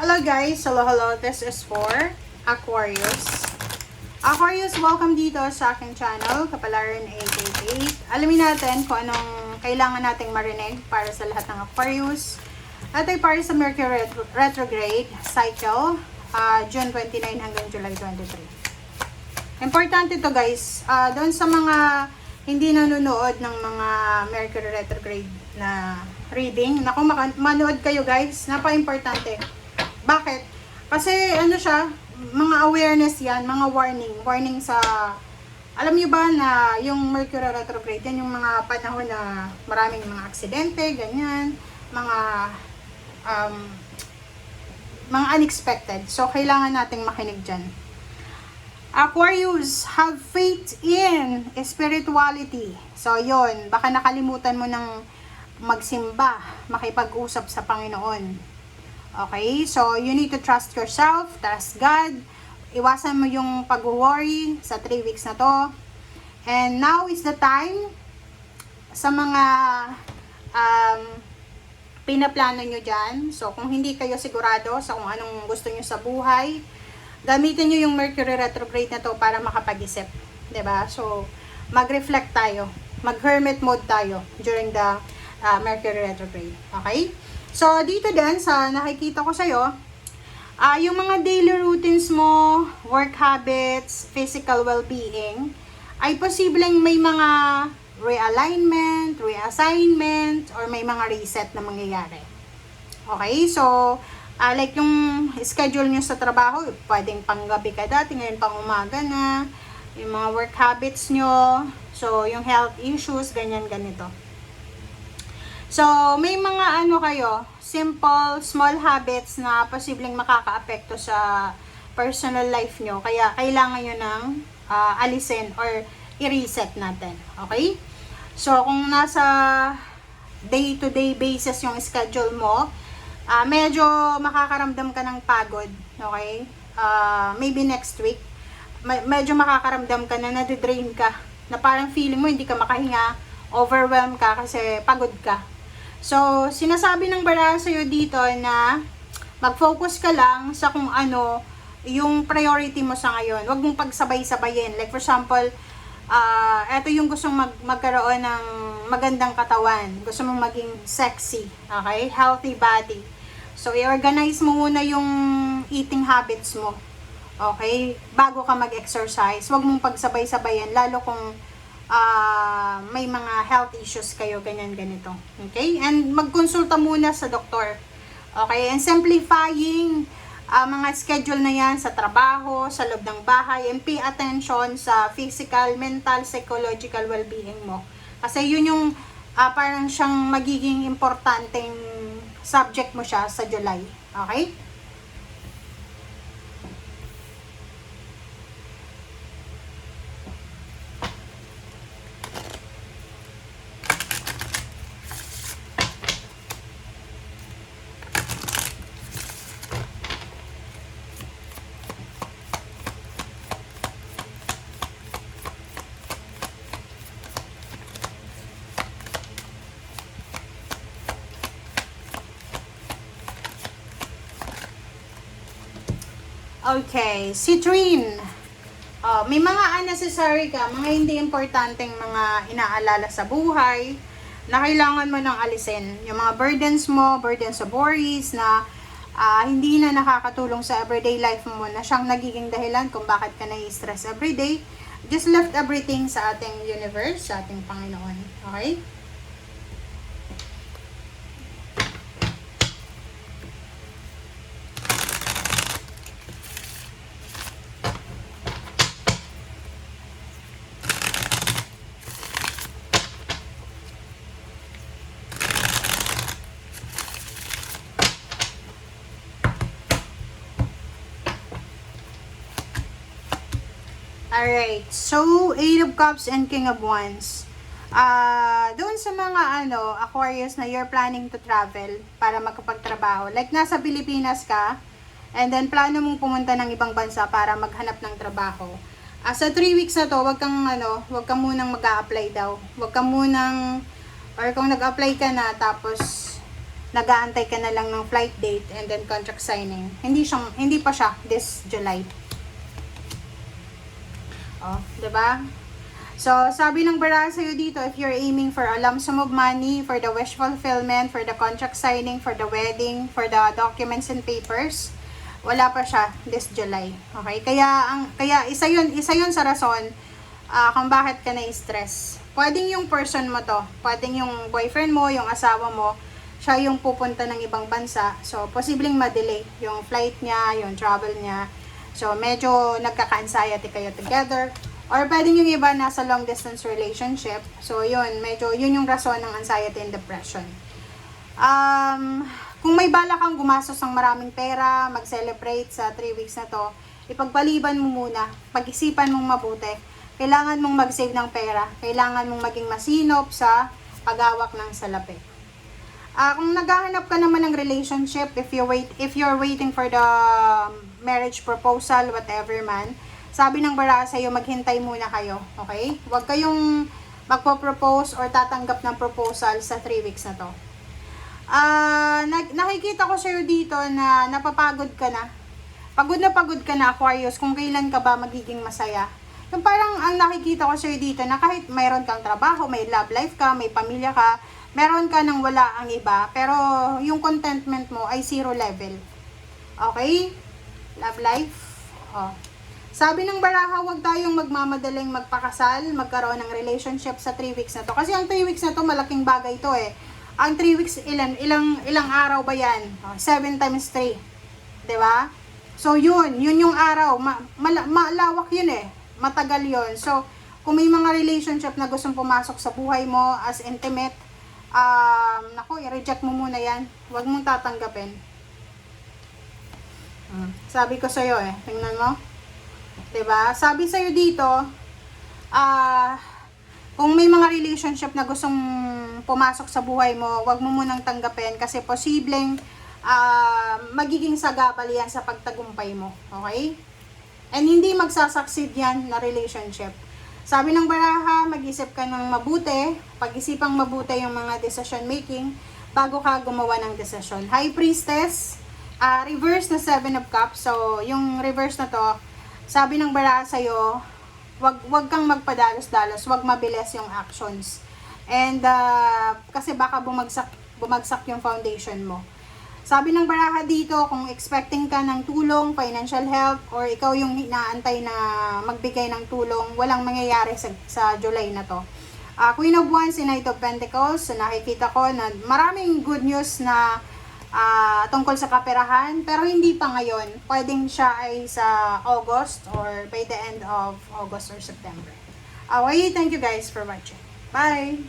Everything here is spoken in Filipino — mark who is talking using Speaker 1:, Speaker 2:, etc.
Speaker 1: Hello guys! Hello! This is for Aquarius. Aquarius, welcome dito sa aking channel, Kapalaran 888. Alamin natin kung anong kailangan nating marinig para sa lahat ng Aquarius. At ay para sa Mercury retrograde cycle, June 29 hanggang July 23. Importante to guys, doon sa mga hindi nanonood ng mga Mercury retrograde na reading, naku, manood kayo guys, napaka-importante. Bakit? Kasi ano siya, mga awareness yan, mga warning sa, alam niyo ba na yung Mercury retrograde, yan yung mga panahon na maraming mga aksidente, ganyan, mga unexpected. So, kailangan nating makinig dyan. Aquarius, have faith in spirituality. So, yon, baka nakalimutan mo ng magsimba, makipag-usap sa Panginoon. Okay, so you need to trust yourself, trust God. Iwasan mo yung pag-worry sa 3 weeks na to. And now is the time sa mga pinaplano nyo dyan. So kung hindi kayo sigurado sa kung anong gusto nyo sa buhay, gamitin nyo yung Mercury retrograde na to para makapag-isip. 'Di ba? So mag-reflect tayo, mag-hermit mode tayo during the Mercury retrograde. Okay? So, dito din sa nakikita ko sa'yo, yung mga daily routines mo, work habits, physical well-being, ay posibleng may mga realignment, reassignment, or may mga reset na mangyayari. Okay? So, like yung schedule nyo sa trabaho, pwedeng panggabi ka dati, ngayon pang umaga na, yung mga work habits nyo, so, yung health issues, ganyan, ganito. So, may mga ano kayo, simple, small habits na posibleng makaka-apekto sa personal life nyo. Kaya, kailangan nyo ng alisin or i-reset natin. Okay? So, kung nasa day-to-day basis yung schedule mo, medyo makakaramdam ka ng pagod. Okay? Maybe next week, medyo makakaramdam ka na nadidrain ka. Na parang feeling mo hindi ka makahinga, overwhelmed ka kasi pagod ka. So, sinasabi ng baraha sa'yo dito na mag-focus ka lang sa kung ano yung priority mo sa ngayon. Huwag mong pagsabay-sabayin. Like for example, eto yung gustong magkaroon ng magandang katawan. Gusto mong maging sexy. Okay? Healthy body. So, i-organize mo muna yung eating habits mo. Okay? Bago ka mag-exercise. Huwag mong pagsabay-sabayin. Lalo kung may mga health issues kayo, ganyan, ganito. Okay? And magkonsulta muna sa doktor. Okay? And simplifying mga schedule na yan sa trabaho, sa loob ng bahay, and pay attention sa physical, mental, psychological well-being mo. Kasi yun yung parang siyang magiging importanteng subject mo siya sa July. Okay? Okay, citrine. May mga unnecessary ka, mga hindi importanteng mga inaalala sa buhay na kailangan mo nang alisin. Yung mga burdens mo, burdens of worries na hindi na nakakatulong sa everyday life mo, na siyang nagiging dahilan kung bakit ka nai-stress everyday. Just left everything sa ating universe, sa ating Panginoon. Okay? Alright, so 8 of Cups and King of Wands. Doon sa mga Aquarius na you're planning to travel para magkapagtrabaho. Like nasa Pilipinas ka, and then plano mong pumunta ng ibang bansa para maghanap ng trabaho. Sa 3 weeks na to, wag kang munang mag-a-apply daw. Wag kang munang, or kung nag-apply ka na, tapos nag-aantay ka na lang ng flight date and then contract signing. Hindi pa siya this July. Oh, 'di ba? So, sabi ng Baraha sa'yo dito, if you're aiming for a lump sum of money, for the wish fulfillment, for the contract signing, for the wedding, for the documents and papers, wala pa siya this July. Okay? Kaya isa yun sa rason kung bakit ka na-stress. Pwedeng yung person mo to, pwedeng yung boyfriend mo, yung asawa mo, siya yung pupunta ng ibang bansa. So, posibleng ma-delay yung flight niya, yung travel niya. So, medyo nagkaka-anxiety kayo together. Or pwedeng yung iba nasa long distance relationship. So, yun yung rason ng anxiety and depression. Kung may bala kang gumastos ng maraming pera, mag-celebrate sa 3 weeks na to, ipagpaliban mo muna, pag-isipan mong mabuti. Kailangan mong mag-save ng pera. Kailangan mong maging masinop sa paghawak ng salapi. Kung naghahanap ka naman ng relationship, if you're waiting for the marriage proposal, whatever man, sabi ng Baraha sa'yo, maghintay muna kayo, okay? Huwag kayong magpo-propose or tatanggap ng proposal sa 3 weeks na to. Nakikita ko sa'yo dito na napapagod ka na. Pagod ka na, Aquarius, kung kailan ka ba magiging masaya. Yung parang ang nakikita ko sa'yo dito na kahit mayroon kang trabaho, may love life ka, may pamilya ka, meron ka nang wala ang iba, pero yung contentment mo ay 0 level. Okay? Love life. Oh. Sabi ng Baraha, huwag tayong magmamadaling magpakasal, magkaroon ng relationship sa 3 weeks na to. Kasi ang 3 weeks na to, malaking bagay to eh. Ang 3 weeks, ilang araw ba yan? 7 times 3. Diba? So yun yung araw. Malawak yun eh. Matagal yun. So, kung may mga relationship na gustong pumasok sa buhay mo as intimate, i-reject mo muna yan. Huwag mong tatanggapin. Sabi ko sa'yo eh. Tingnan mo. Diba? Sabi sa'yo dito, kung may mga relationship na gustong pumasok sa buhay mo, wag mo munang tanggapin kasi posibleng magiging sagabal yan sa pagtagumpay mo. Okay? And hindi magsasucceed yan na relationship. Sabi ng Baraha, mag-isip ka ng mabuti, pag-isipang mabuti yung mga decision making bago ka gumawa ng decision. High Priestess, reverse na 7 of Cups. So, yung reverse na to, sabi ng Baraha sa'yo, wag kang magpadalos-dalos, wag mabilis yung actions. And, kasi baka bumagsak yung foundation mo. Sabi ng Baraha dito, kung expecting ka ng tulong, financial help, or ikaw yung inaantay na magbigay ng tulong, walang mangyayari sa July na to. Queen of Wands and Knight of Pentacles, so nakikita ko na maraming good news na tungkol sa kaperahan, pero hindi pa ngayon. Pwedeng siya ay sa August or by the end of August or September. Okay, thank you guys for watching. Bye!